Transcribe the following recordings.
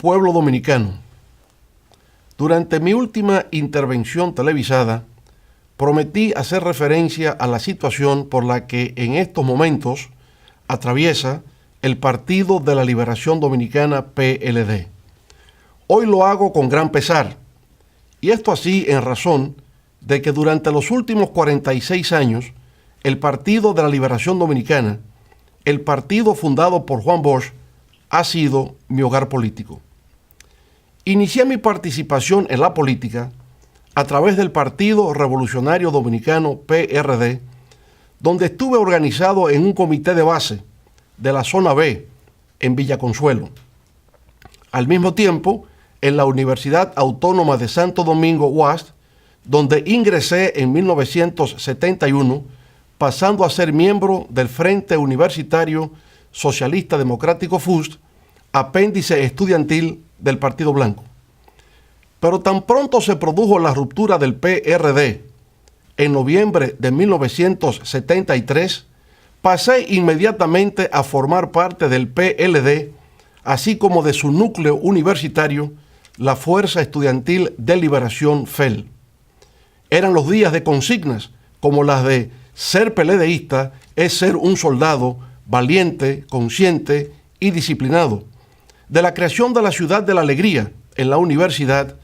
Pueblo dominicano, durante mi última intervención televisada, prometí hacer referencia a la situación por la que en estos momentos atraviesa el Partido de la Liberación Dominicana PLD. Hoy lo hago con gran pesar, y esto así en razón de que durante los últimos 46 años, el Partido de la Liberación Dominicana, el partido fundado por Juan Bosch, ha sido mi hogar político. Inicié mi participación en la política a través del Partido Revolucionario Dominicano PRD, donde estuve organizado en un comité de base de la zona B en Villa Consuelo. Al mismo tiempo, en la Universidad Autónoma de Santo Domingo, UASD, donde ingresé en 1971, pasando a ser miembro del Frente Universitario Socialista Democrático FUSD, apéndice estudiantil del Partido Blanco. Pero tan pronto se produjo la ruptura del PRD en noviembre de 1973, pasé inmediatamente a formar parte del PLD, así como de su núcleo universitario, la Fuerza Estudiantil de Liberación FEL. Eran los días de consignas como las de ser PLDista es ser un soldado valiente, consciente y disciplinado, de la creación de la Ciudad de la Alegría en la universidad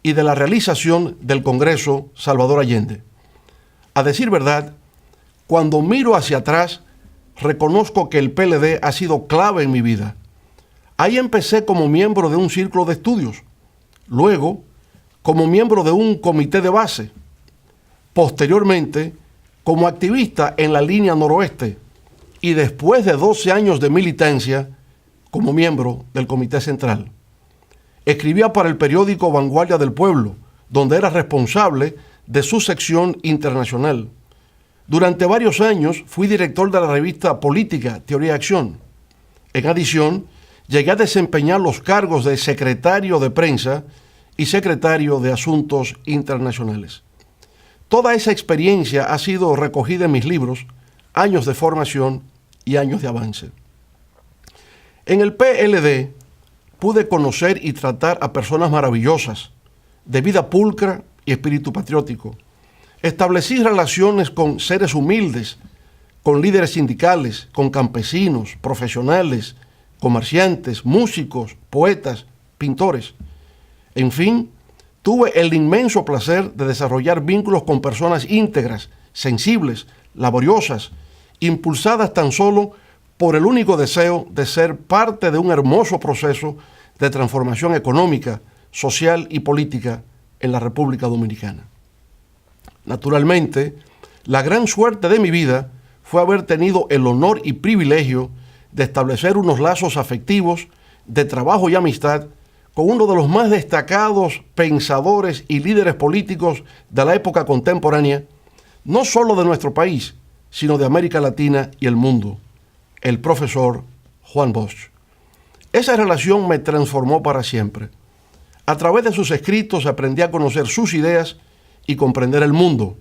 y de la realización del Congreso Salvador Allende. A decir verdad, cuando miro hacia atrás, reconozco que el PLD ha sido clave en mi vida. Ahí empecé como miembro de un círculo de estudios, luego como miembro de un comité de base, posteriormente como activista en la línea noroeste y después de 12 años de militancia como miembro del Comité Central. Escribía para el periódico Vanguardia del Pueblo, donde era responsable de su sección internacional. Durante varios años fui director de la revista política Teoría y Acción. En adición, llegué a desempeñar los cargos de secretario de prensa y secretario de Asuntos Internacionales. Toda esa experiencia ha sido recogida en mis libros, Años de Formación y Años de Avance. En el PLD pude conocer y tratar a personas maravillosas, de vida pulcra y espíritu patriótico. Establecí relaciones con seres humildes, con líderes sindicales, con campesinos, profesionales, comerciantes, músicos, poetas, pintores. En fin, tuve el inmenso placer de desarrollar vínculos con personas íntegras, sensibles, laboriosas, impulsadas tan solo por el único deseo de ser parte de un hermoso proceso de transformación económica, social y política en la República Dominicana. Naturalmente, la gran suerte de mi vida fue haber tenido el honor y privilegio de establecer unos lazos afectivos de trabajo y amistad con uno de los más destacados pensadores y líderes políticos de la época contemporánea, no solo de nuestro país, sino de América Latina y el mundo, el profesor Juan Bosch. Esa relación me transformó para siempre. A través de sus escritos aprendí a conocer sus ideas y comprender el mundo.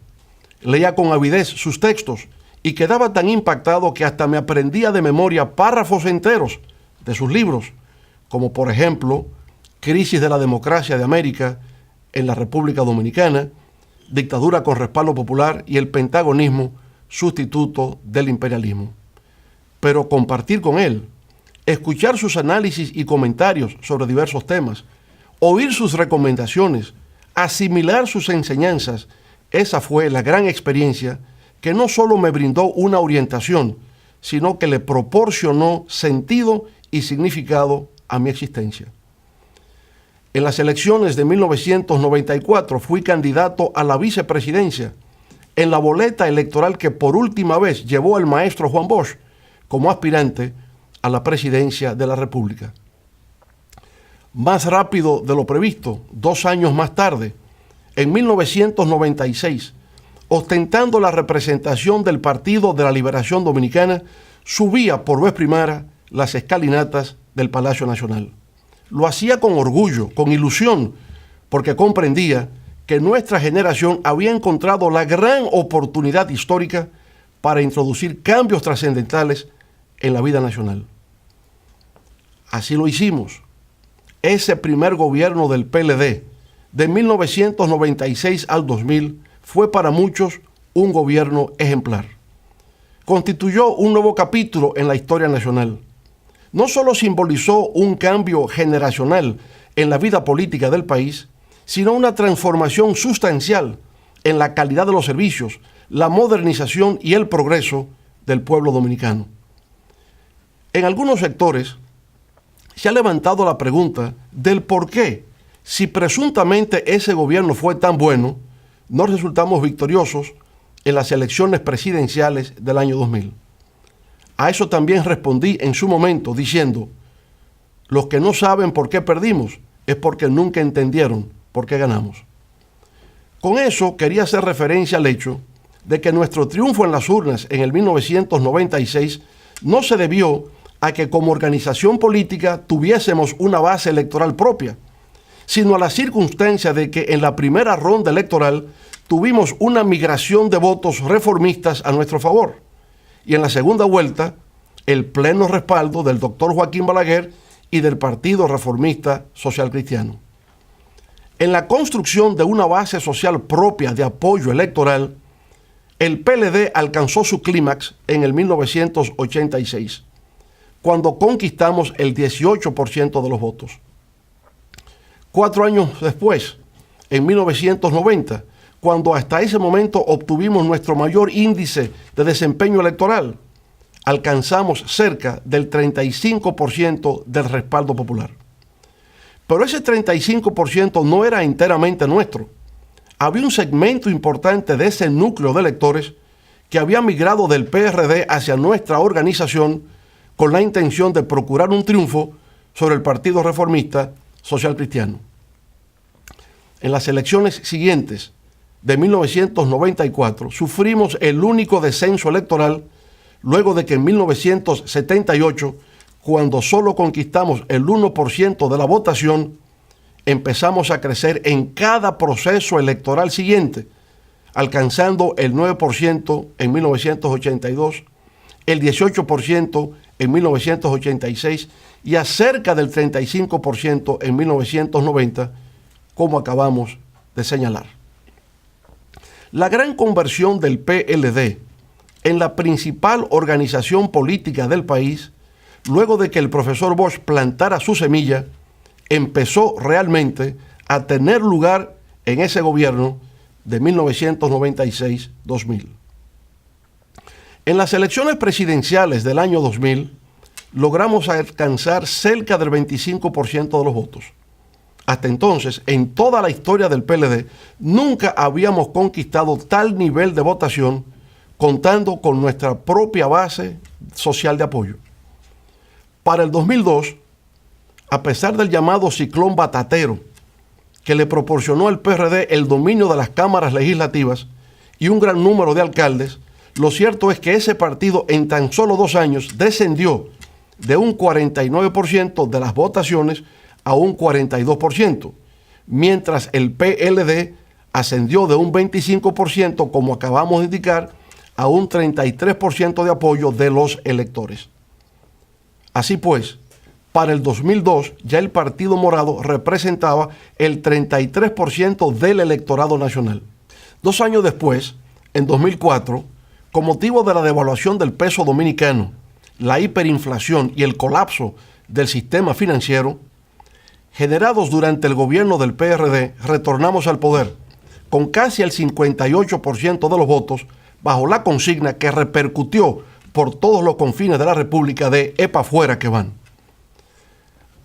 Leía con avidez sus textos y quedaba tan impactado que hasta me aprendía de memoria párrafos enteros de sus libros, como por ejemplo, Crisis de la Democracia de América en la República Dominicana, Dictadura con respaldo popular y el pentagonismo, sustituto del imperialismo. Pero compartir con él, escuchar sus análisis y comentarios sobre diversos temas, oír sus recomendaciones, asimilar sus enseñanzas, esa fue la gran experiencia que no solo me brindó una orientación, sino que le proporcionó sentido y significado a mi existencia. En las elecciones de 1994 fui candidato a la vicepresidencia en la boleta electoral que por última vez llevó el maestro Juan Bosch como aspirante a la presidencia de la República. Más rápido de lo previsto, 2 años más tarde, en 1996, ostentando la representación del Partido de la Liberación Dominicana, subía por vez primera las escalinatas del Palacio Nacional. Lo hacía con orgullo, con ilusión, porque comprendía que nuestra generación había encontrado la gran oportunidad histórica para introducir cambios trascendentales en la vida nacional. Así lo hicimos. ese primer gobierno del PLD, de 1996 al 2000, fue para muchos un gobierno ejemplar. Constituyó un nuevo capítulo en la historia nacional. No solo simbolizó un cambio generacional en la vida política del país, sino una transformación sustancial en la calidad de los servicios, la modernización y el progreso del pueblo dominicano. En algunos sectores se ha levantado la pregunta del por qué, si presuntamente ese gobierno fue tan bueno, no resultamos victoriosos en las elecciones presidenciales del año 2000. A eso también respondí en su momento diciendo, los que no saben por qué perdimos es porque nunca entendieron por qué ganamos. Con eso quería hacer referencia al hecho de que nuestro triunfo en las urnas en el 1996 no se debió a que como organización política tuviésemos una base electoral propia, sino a la circunstancia de que en la primera ronda electoral tuvimos una migración de votos reformistas a nuestro favor, y en la segunda vuelta el pleno respaldo del doctor Joaquín Balaguer y del Partido Reformista Social Cristiano. En la construcción de una base social propia de apoyo electoral, el PLD alcanzó su clímax en el 1986, cuando conquistamos el 18% de los votos. 4 años después, en 1990, cuando hasta ese momento obtuvimos nuestro mayor índice de desempeño electoral, alcanzamos cerca del 35% del respaldo popular. Pero ese 35% no era enteramente nuestro. Había un segmento importante de ese núcleo de electores que había migrado del PRD hacia nuestra organización con la intención de procurar un triunfo sobre el Partido Reformista Social Cristiano. En las elecciones siguientes de 1994 sufrimos el único descenso electoral luego de que en 1978, cuando solo conquistamos el 1% de la votación, empezamos a crecer en cada proceso electoral siguiente, alcanzando el 9% en 1982, el 18% en 1986 y a cerca del 35% en 1990, como acabamos de señalar. La gran conversión del PLD en la principal organización política del país, luego de que el profesor Bosch plantara su semilla, empezó realmente a tener lugar en ese gobierno de 1996-2000. En las elecciones presidenciales del año 2000, logramos alcanzar cerca del 25% de los votos. Hasta entonces, en toda la historia del PLD, nunca habíamos conquistado tal nivel de votación contando con nuestra propia base social de apoyo. Para el 2002, a pesar del llamado ciclón batatero, que le proporcionó al PRD el dominio de las cámaras legislativas y un gran número de alcaldes, lo cierto es que ese partido en tan solo 2 años descendió de un 49% de las votaciones a un 42%, mientras el PLD ascendió de un 25%, como acabamos de indicar, a un 33% de apoyo de los electores. Así pues, para el 2002 ya el Partido Morado representaba el 33% del electorado nacional. 2 años después, en 2004, con motivo de la devaluación del peso dominicano, la hiperinflación y el colapso del sistema financiero, generados durante el gobierno del PRD, retornamos al poder con casi el 58% de los votos bajo la consigna que repercutió por todos los confines de la República de "epa fuera que van".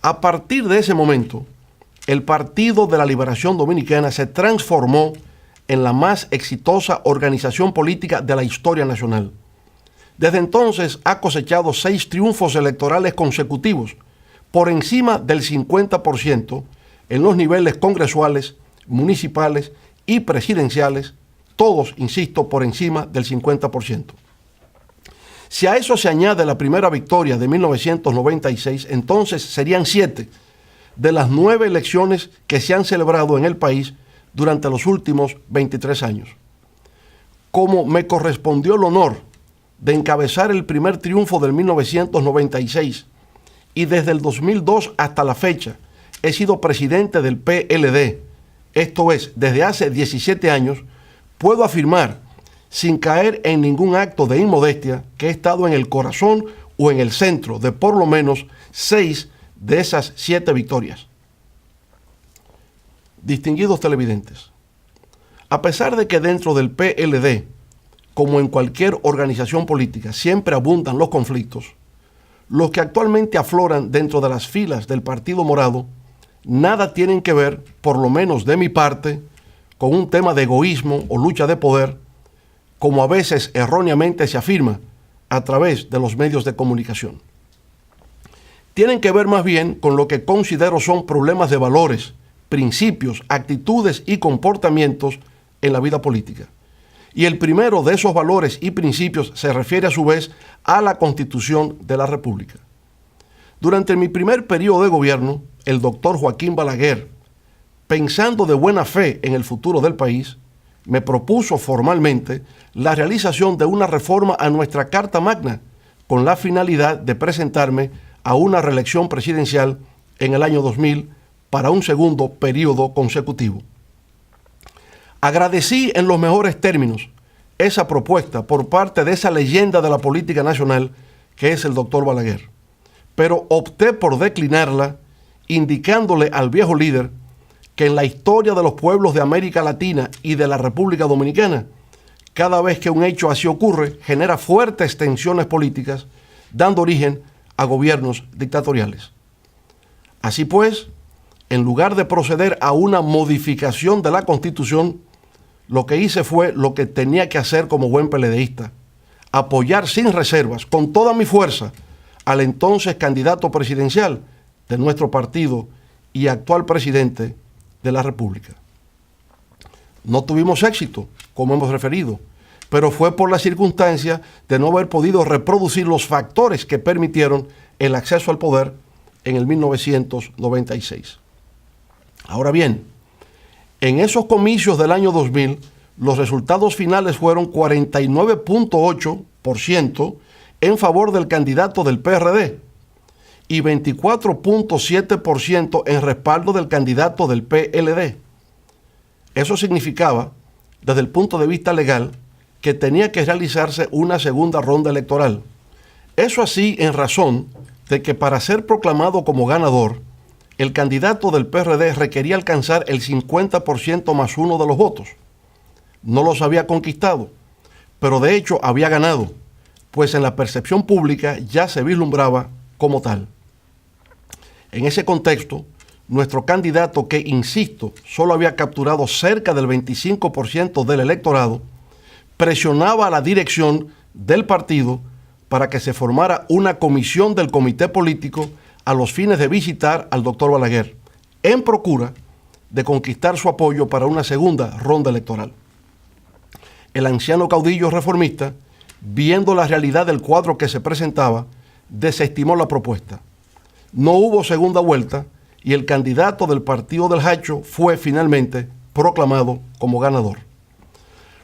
A partir de ese momento, el Partido de la Liberación Dominicana se transformó en la más exitosa organización política de la historia nacional. Desde entonces ha cosechado 6 triunfos electorales consecutivos, por encima del 50% en los niveles congresuales, municipales y presidenciales, todos, insisto, por encima del 50%. Si a eso se añade la primera victoria de 1996, entonces serían 7 de las 9 elecciones que se han celebrado en el país durante los últimos 23 años. Como me correspondió el honor de encabezar el primer triunfo del 1996 y desde el 2002 hasta la fecha, he sido presidente del PLD, esto es, desde hace 17 años, puedo afirmar, sin caer en ningún acto de inmodestia, que he estado en el corazón o en el centro de por lo menos 6 de esas 7 victorias. Distinguidos televidentes, a pesar de que dentro del PLD, como en cualquier organización política, siempre abundan los conflictos, los que actualmente afloran dentro de las filas del Partido Morado nada tienen que ver, por lo menos de mi parte, con un tema de egoísmo o lucha de poder, como a veces erróneamente se afirma a través de los medios de comunicación. Tienen que ver más bien con lo que considero son problemas de valores, principios, actitudes y comportamientos en la vida política. Y el primero de esos valores y principios se refiere a su vez a la Constitución de la República. Durante mi primer periodo de gobierno, el doctor Joaquín Balaguer, pensando de buena fe en el futuro del país, me propuso formalmente la realización de una reforma a nuestra Carta Magna con la finalidad de presentarme a una reelección presidencial en el año 2000 para un segundo periodo consecutivo. Agradecí en los mejores términos esa propuesta por parte de esa leyenda de la política nacional que es el doctor Balaguer, pero opté por declinarla, indicándole al viejo líder que en la historia de los pueblos de América Latina y de la República Dominicana, cada vez que un hecho así ocurre, genera fuertes tensiones políticas, dando origen a gobiernos dictatoriales. Así pues, en lugar de proceder a una modificación de la Constitución, lo que hice fue lo que tenía que hacer como buen PLDista: apoyar sin reservas, con toda mi fuerza, al entonces candidato presidencial de nuestro partido y actual presidente de la República. No tuvimos éxito, como hemos referido, pero fue por la circunstancia de no haber podido reproducir los factores que permitieron el acceso al poder en el 1996. Ahora bien, en esos comicios del año 2000, los resultados finales fueron 49.8% en favor del candidato del PRD y 24.7% en respaldo del candidato del PLD. Eso significaba, desde el punto de vista legal, que tenía que realizarse una segunda ronda electoral. Eso así en razón de que para ser proclamado como ganador, el candidato del PRD requería alcanzar el 50% más 1 de los votos. No los había conquistado, pero de hecho había ganado, pues en la percepción pública ya se vislumbraba como tal. En ese contexto, nuestro candidato, que, insisto, solo había capturado cerca del 25% del electorado, presionaba a la dirección del partido para que se formara una comisión del comité político a los fines de visitar al doctor Balaguer, en procura de conquistar su apoyo para una segunda ronda electoral. El anciano caudillo reformista, viendo la realidad del cuadro que se presentaba, desestimó la propuesta. No hubo segunda vuelta y el candidato del partido del Hacho fue finalmente proclamado como ganador.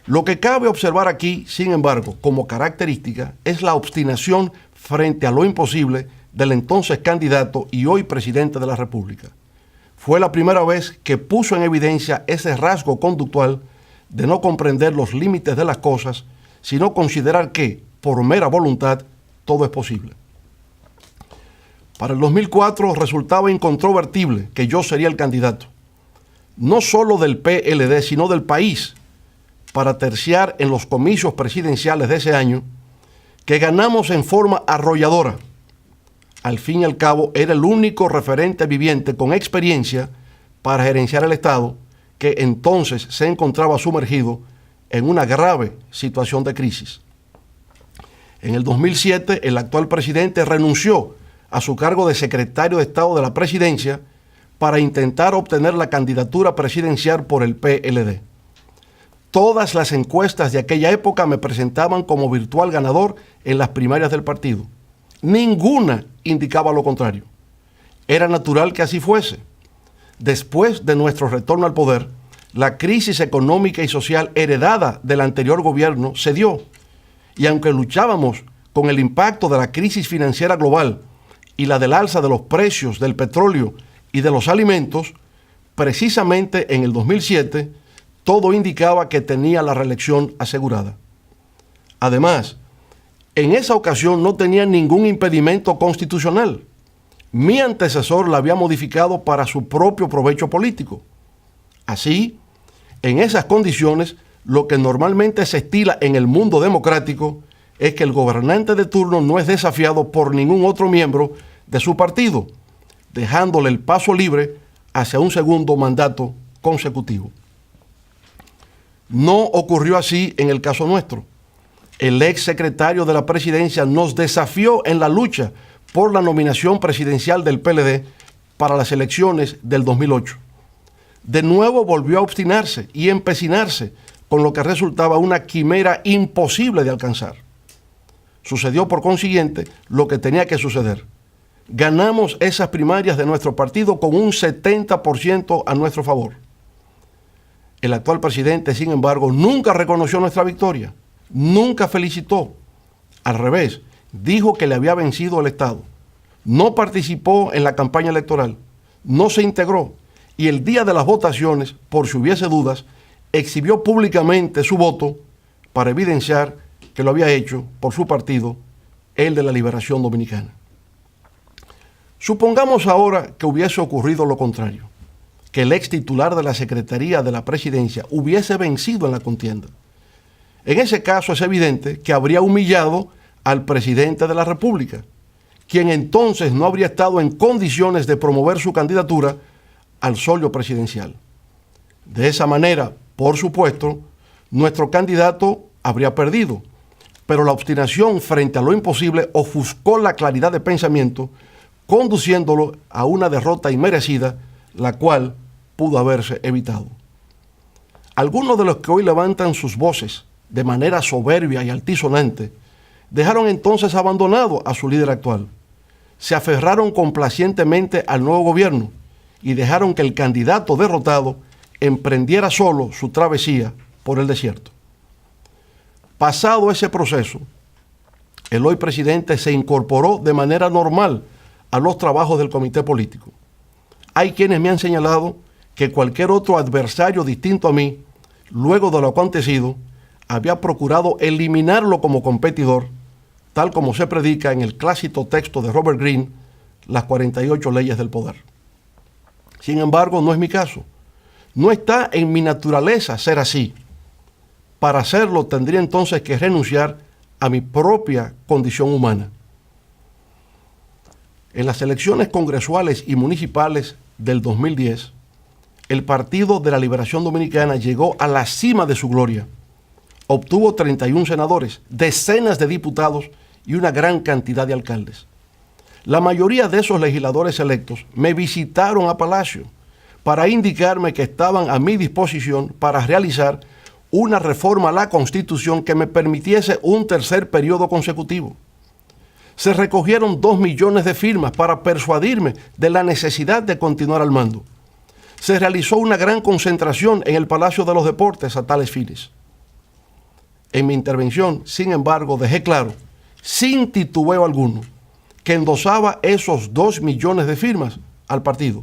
Lo que cabe observar aquí, sin embargo, como característica, es la obstinación frente a lo imposible del entonces candidato y hoy presidente de la República. Fue la primera vez que puso en evidencia ese rasgo conductual de no comprender los límites de las cosas, sino considerar que, por mera voluntad, todo es posible. Para el 2004 resultaba incontrovertible que yo sería el candidato, no solo del PLD, sino del país, para terciar en los comicios presidenciales de ese año, que ganamos en forma arrolladora. Al fin y al cabo, era el único referente viviente con experiencia para gerenciar el Estado, que entonces se encontraba sumergido en una grave situación de crisis. En el 2007, el actual presidente renunció a su cargo de secretario de Estado de la Presidencia para intentar obtener la candidatura presidencial por el PLD. Todas las encuestas de aquella época me presentaban como virtual ganador en las primarias del partido. Ninguna indicaba lo contrario. Era natural que así fuese. Después de nuestro retorno al poder, la crisis económica y social heredada del anterior gobierno se dio, y aunque luchábamos con el impacto de la crisis financiera global y la del alza de los precios del petróleo y de los alimentos, precisamente en el 2007, todo indicaba que tenía la reelección asegurada. Además, en esa ocasión no tenía ningún impedimento constitucional. Mi antecesor la había modificado para su propio provecho político. Así, en esas condiciones, lo que normalmente se estila en el mundo democrático es que el gobernante de turno no es desafiado por ningún otro miembro de su partido, dejándole el paso libre hacia un segundo mandato consecutivo. No ocurrió así en el caso nuestro. El ex secretario de la presidencia nos desafió en la lucha por la nominación presidencial del PLD para las elecciones del 2008. De nuevo volvió a obstinarse y empecinarse con lo que resultaba una quimera imposible de alcanzar. Sucedió por consiguiente lo que tenía que suceder. Ganamos esas primarias de nuestro partido con un 70% a nuestro favor. El actual presidente, sin embargo, nunca reconoció nuestra victoria, nunca felicitó. Al revés, dijo que le había vencido el Estado. No participó en la campaña electoral, no se integró y el día de las votaciones, por si hubiese dudas, exhibió públicamente su voto para evidenciar que lo había hecho por su partido, el de la Liberación Dominicana. Supongamos ahora que hubiese ocurrido lo contrario, que el ex titular de la Secretaría de la Presidencia hubiese vencido en la contienda. En ese caso es evidente que habría humillado al presidente de la República, quien entonces no habría estado en condiciones de promover su candidatura al solio presidencial. De esa manera, por supuesto, nuestro candidato habría perdido, pero la obstinación frente a lo imposible ofuscó la claridad de pensamiento, conduciéndolo a una derrota inmerecida, la cual pudo haberse evitado. Algunos de los que hoy levantan sus voces de manera soberbia y altisonante dejaron entonces abandonado a su líder actual. Se aferraron complacientemente al nuevo gobierno y dejaron que el candidato derrotado emprendiera solo su travesía por el desierto. Pasado ese proceso, el hoy presidente se incorporó de manera normal a los trabajos del comité político. Hay quienes me han señalado que cualquier otro adversario distinto a mí, luego de lo acontecido, había procurado eliminarlo como competidor, tal como se predica en el clásico texto de Robert Greene, Las 48 leyes del poder. Sin embargo, no es mi caso. No está en mi naturaleza ser así. Para hacerlo tendría entonces que renunciar a mi propia condición humana. En las elecciones congresuales y municipales del 2010, el Partido de la Liberación Dominicana llegó a la cima de su gloria. Obtuvo 31 senadores, decenas de diputados y una gran cantidad de alcaldes. La mayoría de esos legisladores electos me visitaron a Palacio para indicarme que estaban a mi disposición para realizar una reforma a la Constitución que me permitiese un tercer periodo consecutivo. Se recogieron 2 millones de firmas para persuadirme de la necesidad de continuar al mando. Se realizó una gran concentración en el Palacio de los Deportes a tales fines. En mi intervención, sin embargo, dejé claro, sin titubeo alguno, que endosaba esos 2 millones de firmas al partido,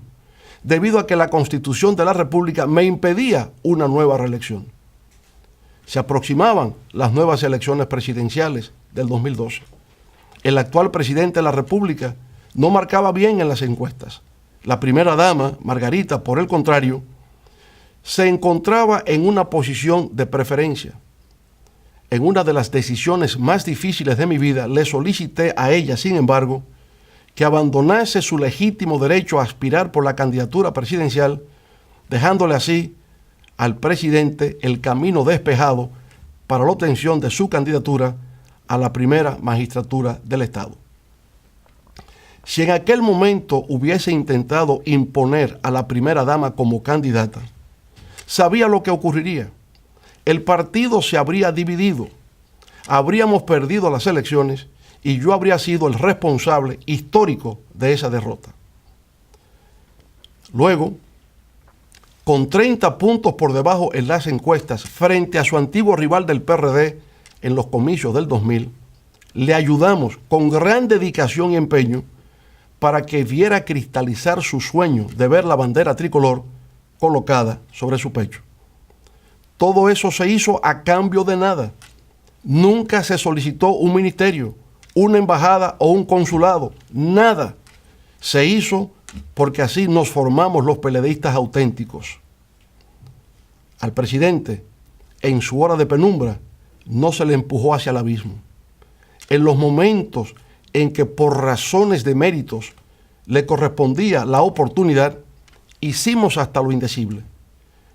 debido a que la Constitución de la República me impedía una nueva reelección. Se aproximaban las nuevas elecciones presidenciales del 2012. El actual presidente de la República no marcaba bien en las encuestas. La primera dama, Margarita, por el contrario, se encontraba en una posición de preferencia. En una de las decisiones más difíciles de mi vida, le solicité a ella, sin embargo, que abandonase su legítimo derecho a aspirar por la candidatura presidencial, dejándole así al presidente el camino despejado para la obtención de su candidatura a la primera magistratura del Estado. Si en aquel momento hubiese intentado imponer a la primera dama como candidata, sabía lo que ocurriría. El partido se habría dividido, habríamos perdido las elecciones y yo habría sido el responsable histórico de esa derrota. Luego, con 30 puntos por debajo en las encuestas frente a su antiguo rival del PRD en los comicios del 2000, le ayudamos con gran dedicación y empeño para que viera cristalizar su sueño de ver la bandera tricolor colocada sobre su pecho. Todo eso se hizo a cambio de nada. Nunca se solicitó un ministerio, una embajada o un consulado, nada. Se hizo porque así nos formamos los PLDistas auténticos. Al presidente, en su hora de penumbra, no se le empujó hacia el abismo. En los momentos en que por razones de méritos le correspondía la oportunidad, hicimos hasta lo indecible.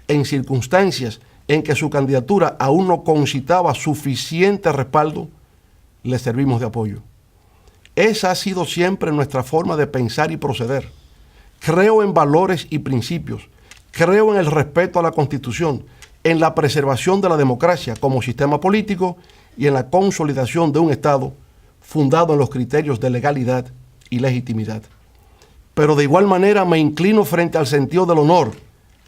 En circunstancias en que su candidatura aún no concitaba suficiente respaldo, le servimos de apoyo. Esa ha sido siempre nuestra forma de pensar y proceder. Creo en valores y principios. Creo en el respeto a la Constitución, en la preservación de la democracia como sistema político y en la consolidación de un Estado fundado en los criterios de legalidad y legitimidad. Pero de igual manera me inclino frente al sentido del honor,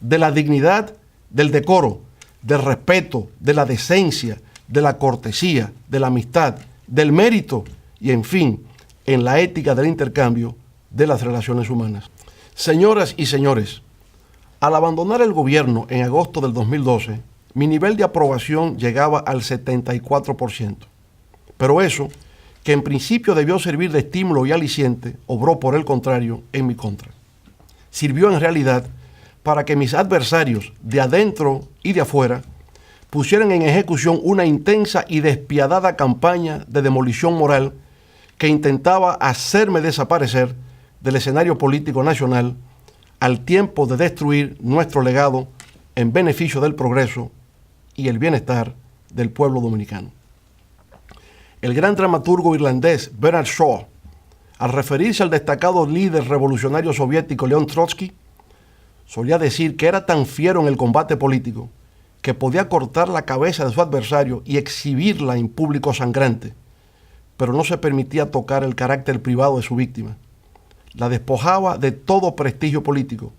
de la dignidad, del decoro, del respeto, de la decencia, de la cortesía, de la amistad, del mérito y, en fin, en la ética del intercambio de las relaciones humanas. Señoras y señores, al abandonar el gobierno en agosto del 2012, mi nivel de aprobación llegaba al 74%. Pero eso, que en principio debió servir de estímulo y aliciente, obró por el contrario en mi contra. Sirvió en realidad para que mis adversarios de adentro y de afuera pusieran en ejecución una intensa y despiadada campaña de demolición moral que intentaba hacerme desaparecer del escenario político nacional al tiempo de destruir nuestro legado en beneficio del progreso y el bienestar del pueblo dominicano. El gran dramaturgo irlandés Bernard Shaw, al referirse al destacado líder revolucionario soviético León Trotsky, solía decir que era tan fiero en el combate político que podía cortar la cabeza de su adversario y exhibirla en público sangrante, pero no se permitía tocar el carácter privado de su víctima. La despojaba de todo prestigio político,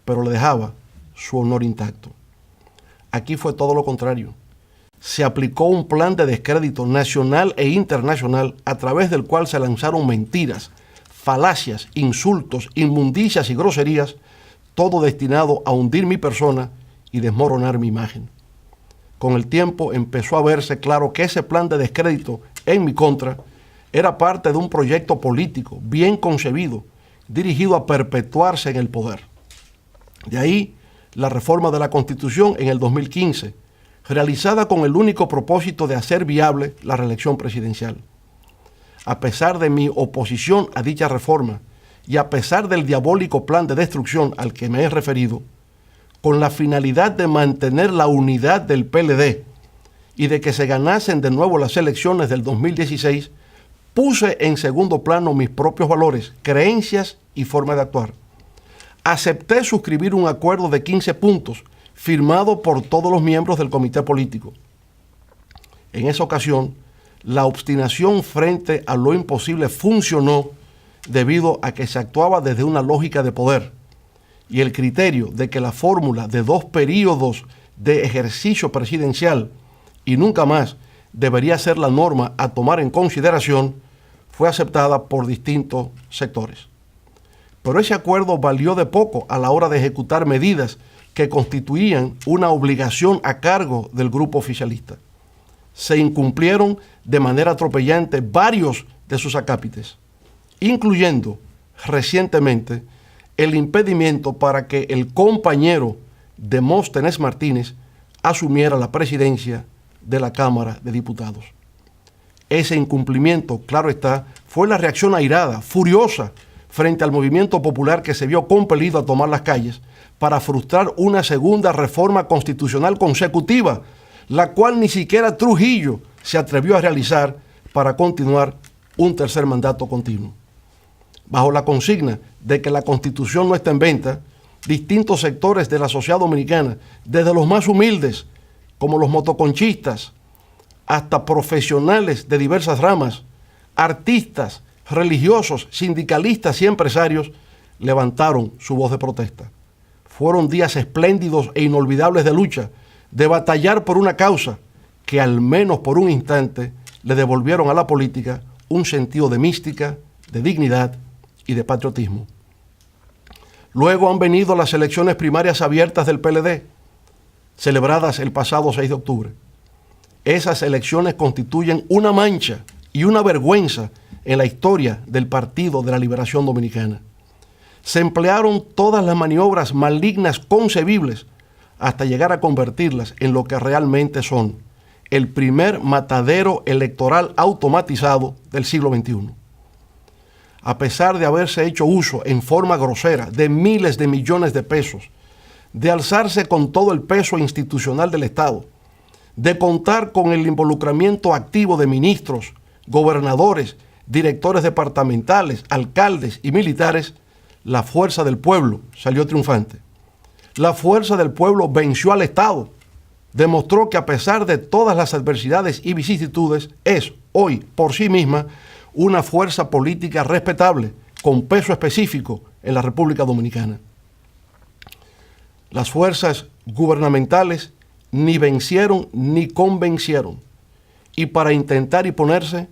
pero le dejaba su honor intacto. Aquí fue todo lo contrario. Se aplicó un plan de descrédito nacional e internacional a través del cual se lanzaron mentiras, falacias, insultos, inmundicias y groserías, todo destinado a hundir mi persona y desmoronar mi imagen. Con el tiempo empezó a verse claro que ese plan de descrédito en mi contra era parte de un proyecto político bien concebido, dirigido a perpetuarse en el poder. De ahí la reforma de la Constitución en el 2015, realizada con el único propósito de hacer viable la reelección presidencial. A pesar de mi oposición a dicha reforma y a pesar del diabólico plan de destrucción al que me he referido, con la finalidad de mantener la unidad del PLD y de que se ganasen de nuevo las elecciones del 2016, puse en segundo plano mis propios valores, creencias y forma de actuar. Acepté suscribir un acuerdo de 15 puntos firmado por todos los miembros del comité político. En esa ocasión, la obstinación frente a lo imposible funcionó debido a que se actuaba desde una lógica de poder y el criterio de que la fórmula de 2 periodos de ejercicio presidencial y nunca más debería ser la norma a tomar en consideración fue aceptada por distintos sectores. Pero ese acuerdo valió de poco a la hora de ejecutar medidas que constituían una obligación a cargo del grupo oficialista. Se incumplieron de manera atropellante varios de sus acápites, incluyendo recientemente el impedimento para que el compañero Demóstenes Martínez asumiera la presidencia de la Cámara de Diputados. Ese incumplimiento, claro está, fue la reacción airada, furiosa, frente al movimiento popular que se vio compelido a tomar las calles para frustrar una segunda reforma constitucional consecutiva, la cual ni siquiera Trujillo se atrevió a realizar para continuar un tercer mandato continuo. Bajo la consigna de que la Constitución no está en venta, distintos sectores de la sociedad dominicana, desde los más humildes, como los motoconchistas, hasta profesionales de diversas ramas, artistas, religiosos, sindicalistas y empresarios, levantaron su voz de protesta. Fueron días espléndidos e inolvidables de lucha, de batallar por una causa que al menos por un instante le devolvieron a la política un sentido de mística, de dignidad y de patriotismo. Luego han venido las elecciones primarias abiertas del PLD, celebradas el pasado 6 de octubre. Esas elecciones constituyen una mancha y una vergüenza en la historia del Partido de la Liberación Dominicana. Se emplearon todas las maniobras malignas concebibles hasta llegar a convertirlas en lo que realmente son, el primer matadero electoral automatizado del siglo XXI. A pesar de haberse hecho uso en forma grosera de miles de millones de pesos, de alzarse con todo el peso institucional del Estado, de contar con el involucramiento activo de ministros, gobernadores, directores departamentales, alcaldes y militares, la fuerza del pueblo salió triunfante. La fuerza del pueblo venció al Estado, demostró que a pesar de todas las adversidades y vicisitudes, es hoy por sí misma una fuerza política respetable, con peso específico en la República Dominicana. Las fuerzas gubernamentales ni vencieron ni convencieron, y para intentar imponerse,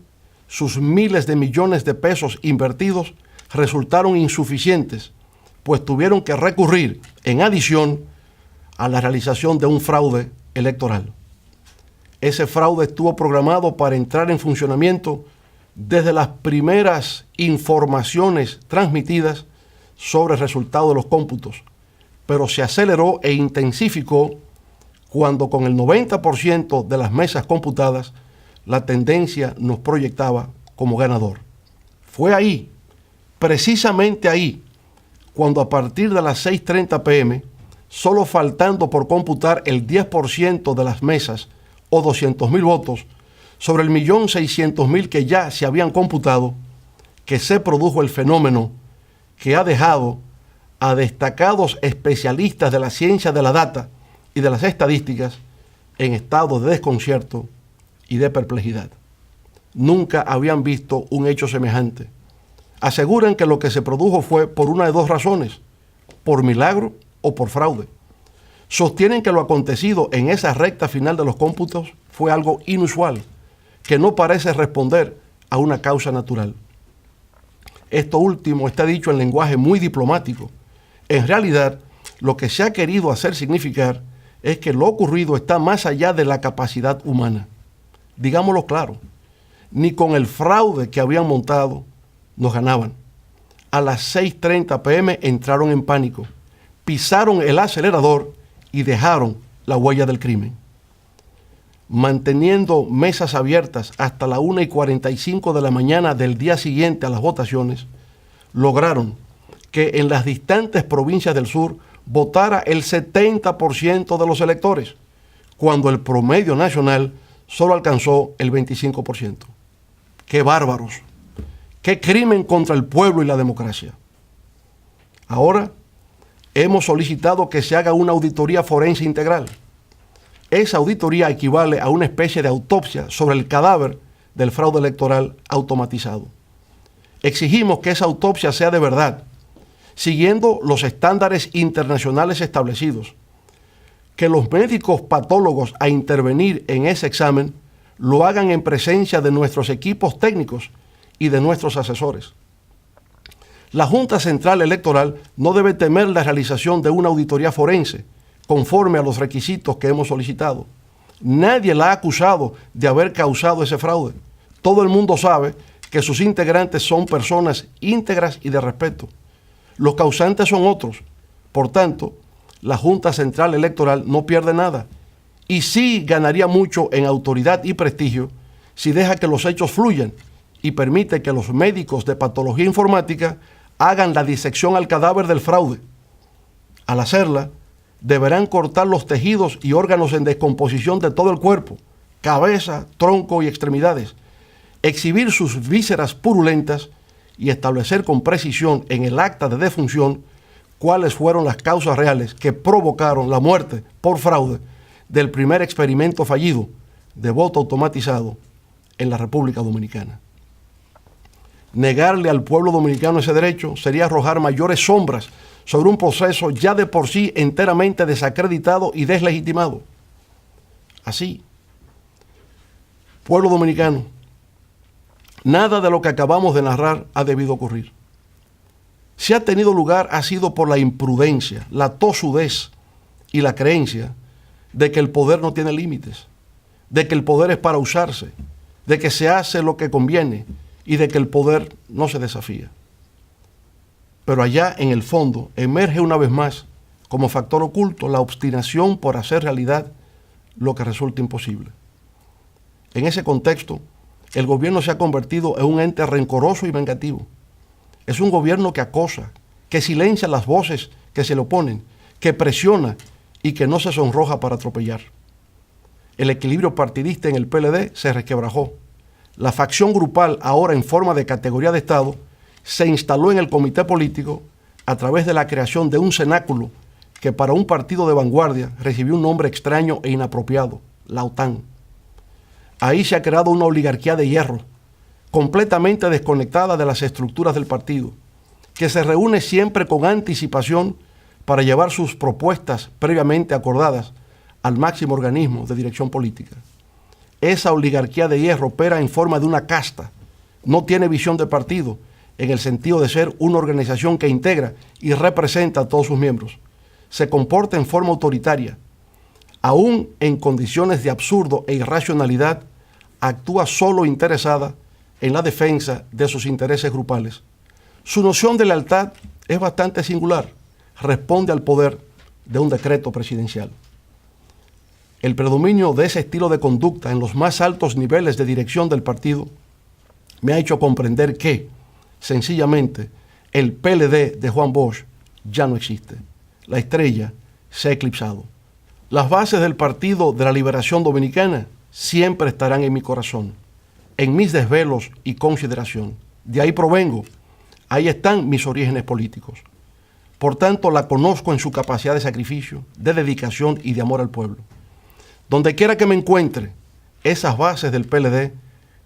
sus miles de millones de pesos invertidos resultaron insuficientes, pues tuvieron que recurrir, en adición, a la realización de un fraude electoral. Ese fraude estuvo programado para entrar en funcionamiento desde las primeras informaciones transmitidas sobre el resultado de los cómputos, pero se aceleró e intensificó cuando con el 90% de las mesas computadas la tendencia nos proyectaba como ganador. Fue ahí, precisamente ahí, cuando a partir de las 6:30 p.m., solo faltando por computar el 10% de las mesas o 200,000 votos sobre el 1.600.000 que ya se habían computado, que se produjo el fenómeno que ha dejado a destacados especialistas de la ciencia de la data y de las estadísticas en estado de desconcierto y de perplejidad. Nunca habían visto un hecho semejante. Aseguran que lo que se produjo fue por una de dos razones, por milagro o por fraude. Sostienen que lo acontecido en esa recta final de los cómputos fue algo inusual, que no parece responder a una causa natural. Esto último está dicho en lenguaje muy diplomático. En realidad, lo que se ha querido hacer significar es que lo ocurrido está más allá de la capacidad humana. Digámoslo claro, ni con el fraude que habían montado nos ganaban. A las 6:30 p.m. entraron en pánico, pisaron el acelerador y dejaron la huella del crimen. Manteniendo mesas abiertas hasta la 1:45 de la mañana del día siguiente a las votaciones, lograron que en las distantes provincias del sur votara el 70% de los electores, cuando el promedio nacional solo alcanzó el 25%. ¡Qué bárbaros! ¡Qué crimen contra el pueblo y la democracia! Ahora hemos solicitado que se haga una auditoría forense integral. Esa auditoría equivale a una especie de autopsia sobre el cadáver del fraude electoral automatizado. Exigimos que esa autopsia sea de verdad, siguiendo los estándares internacionales establecidos. Que los médicos patólogos a intervenir en ese examen lo hagan en presencia de nuestros equipos técnicos y de nuestros asesores. La Junta Central Electoral no debe temer la realización de una auditoría forense, conforme a los requisitos que hemos solicitado. Nadie la ha acusado de haber causado ese fraude. Todo el mundo sabe que sus integrantes son personas íntegras y de respeto. Los causantes son otros. Por tanto, la Junta Central Electoral no pierde nada y sí ganaría mucho en autoridad y prestigio si deja que los hechos fluyan y permite que los médicos de patología informática hagan la disección al cadáver del fraude. Al hacerla, deberán cortar los tejidos y órganos en descomposición de todo el cuerpo, cabeza, tronco y extremidades, exhibir sus vísceras purulentas y establecer con precisión en el acta de defunción cuáles fueron las causas reales que provocaron la muerte por fraude del primer experimento fallido de voto automatizado en la República Dominicana. Negarle al pueblo dominicano ese derecho sería arrojar mayores sombras sobre un proceso ya de por sí enteramente desacreditado y deslegitimado. Así, pueblo dominicano, nada de lo que acabamos de narrar ha debido ocurrir. Si ha tenido lugar ha sido por la imprudencia, la tosudez y la creencia de que el poder no tiene límites, de que el poder es para usarse, de que se hace lo que conviene y de que el poder no se desafía. Pero allá en el fondo emerge una vez más como factor oculto la obstinación por hacer realidad lo que resulta imposible. En ese contexto, el gobierno se ha convertido en un ente rencoroso y vengativo. Es un gobierno que acosa, que silencia las voces que se le oponen, que presiona y que no se sonroja para atropellar. El equilibrio partidista en el PLD se resquebrajó. La facción grupal, ahora en forma de categoría de Estado, se instaló en el comité político a través de la creación de un cenáculo que para un partido de vanguardia recibió un nombre extraño e inapropiado, la OTAN. Ahí se ha creado una oligarquía de hierro, completamente desconectada de las estructuras del partido, que se reúne siempre con anticipación para llevar sus propuestas previamente acordadas al máximo organismo de dirección política. Esa oligarquía de hierro opera en forma de una casta, no tiene visión de partido, en el sentido de ser una organización que integra y representa a todos sus miembros. Se comporta en forma autoritaria. Aún en condiciones de absurdo e irracionalidad, actúa solo interesada en la defensa de sus intereses grupales. Su noción de lealtad es bastante singular. Responde al poder de un decreto presidencial. El predominio de ese estilo de conducta en los más altos niveles de dirección del partido me ha hecho comprender que, sencillamente, el PLD de Juan Bosch ya no existe. La estrella se ha eclipsado. Las bases del Partido de la Liberación Dominicana siempre estarán en mi corazón, en mis desvelos y consideración. De ahí provengo, ahí están mis orígenes políticos. Por tanto, la conozco en su capacidad de sacrificio, de dedicación y de amor al pueblo. Donde quiera que me encuentre, esas bases del PLD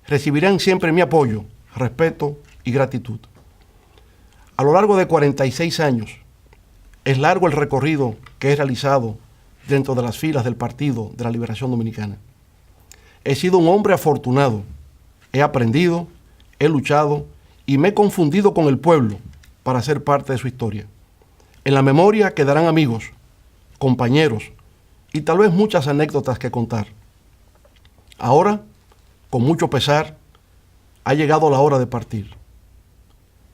recibirán siempre mi apoyo, respeto y gratitud. A lo largo de 46 años, es largo el recorrido que he realizado dentro de las filas del Partido de la Liberación Dominicana. He sido un hombre afortunado, he aprendido, he luchado y me he confundido con el pueblo para ser parte de su historia. En la memoria quedarán amigos, compañeros y tal vez muchas anécdotas que contar. Ahora, con mucho pesar, ha llegado la hora de partir.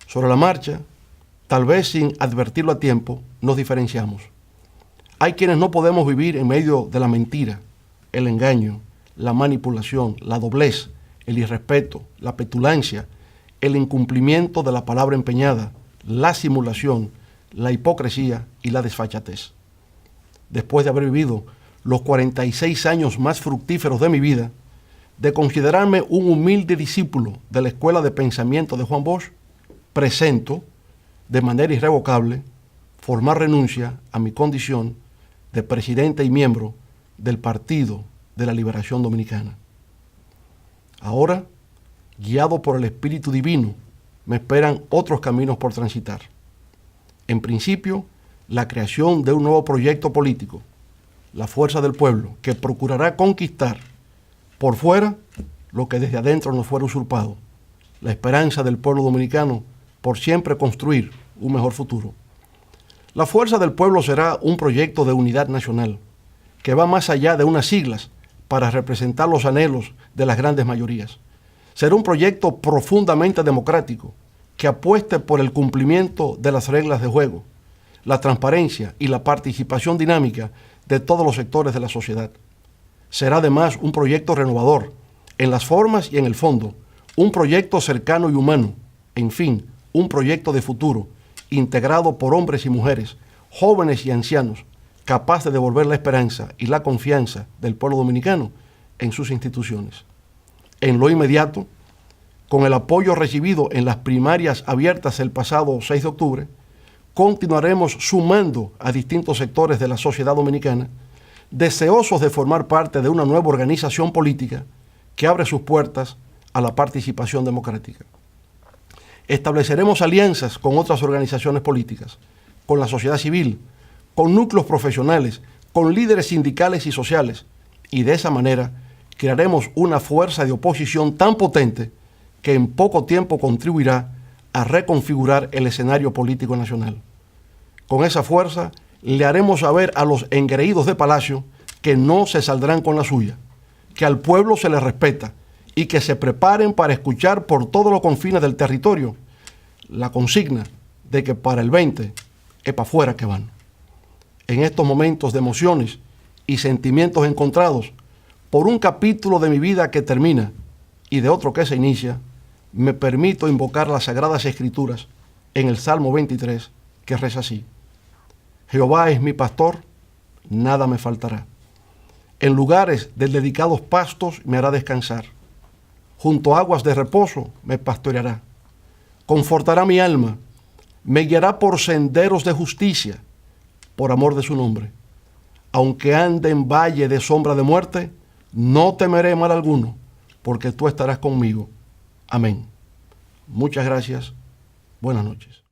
Sobre la marcha, tal vez sin advertirlo a tiempo, nos diferenciamos. Hay quienes no podemos vivir en medio de la mentira, el engaño, la manipulación, la doblez, el irrespeto, la petulancia, el incumplimiento de la palabra empeñada, la simulación, la hipocresía y la desfachatez. Después de haber vivido los 46 años más fructíferos de mi vida, de considerarme un humilde discípulo de la Escuela de Pensamiento de Juan Bosch, presento, de manera irrevocable, formar renuncia a mi condición de presidente y miembro del Partido de la Liberación Dominicana. Ahora, guiado por el Espíritu Divino, me esperan otros caminos por transitar. En principio, la creación de un nuevo proyecto político, la fuerza del pueblo, que procurará conquistar por fuera lo que desde adentro nos fuera usurpado, la esperanza del pueblo dominicano por siempre construir un mejor futuro. La fuerza del pueblo será un proyecto de unidad nacional que va más allá de unas siglas para representar los anhelos de las grandes mayorías. Será un proyecto profundamente democrático que apueste por el cumplimiento de las reglas de juego, la transparencia y la participación dinámica de todos los sectores de la sociedad. Será además un proyecto renovador en las formas y en el fondo, un proyecto cercano y humano, en fin, un proyecto de futuro integrado por hombres y mujeres, jóvenes y ancianos, capaz de devolver la esperanza y la confianza del pueblo dominicano en sus instituciones. En lo inmediato, con el apoyo recibido en las primarias abiertas el pasado 6 de octubre, continuaremos sumando a distintos sectores de la sociedad dominicana, deseosos de formar parte de una nueva organización política que abre sus puertas a la participación democrática. Estableceremos alianzas con otras organizaciones políticas, con la sociedad civil, con núcleos profesionales, con líderes sindicales y sociales, y de esa manera crearemos una fuerza de oposición tan potente que en poco tiempo contribuirá a reconfigurar el escenario político nacional. Con esa fuerza le haremos saber a los engreídos de Palacio que no se saldrán con la suya, que al pueblo se le respeta y que se preparen para escuchar por todos los confines del territorio la consigna de que para el 20 es para afuera que van. En estos momentos de emociones y sentimientos encontrados, por un capítulo de mi vida que termina y de otro que se inicia, me permito invocar las Sagradas Escrituras en el Salmo 23, que reza así: Jehová es mi pastor, nada me faltará. En lugares de dedicados pastos me hará descansar. Junto a aguas de reposo me pastoreará. Confortará mi alma, me guiará por senderos de justicia, por amor de su nombre. Aunque ande en valle de sombra de muerte, no temeré mal alguno, porque tú estarás conmigo. Amén. Muchas gracias. Buenas noches.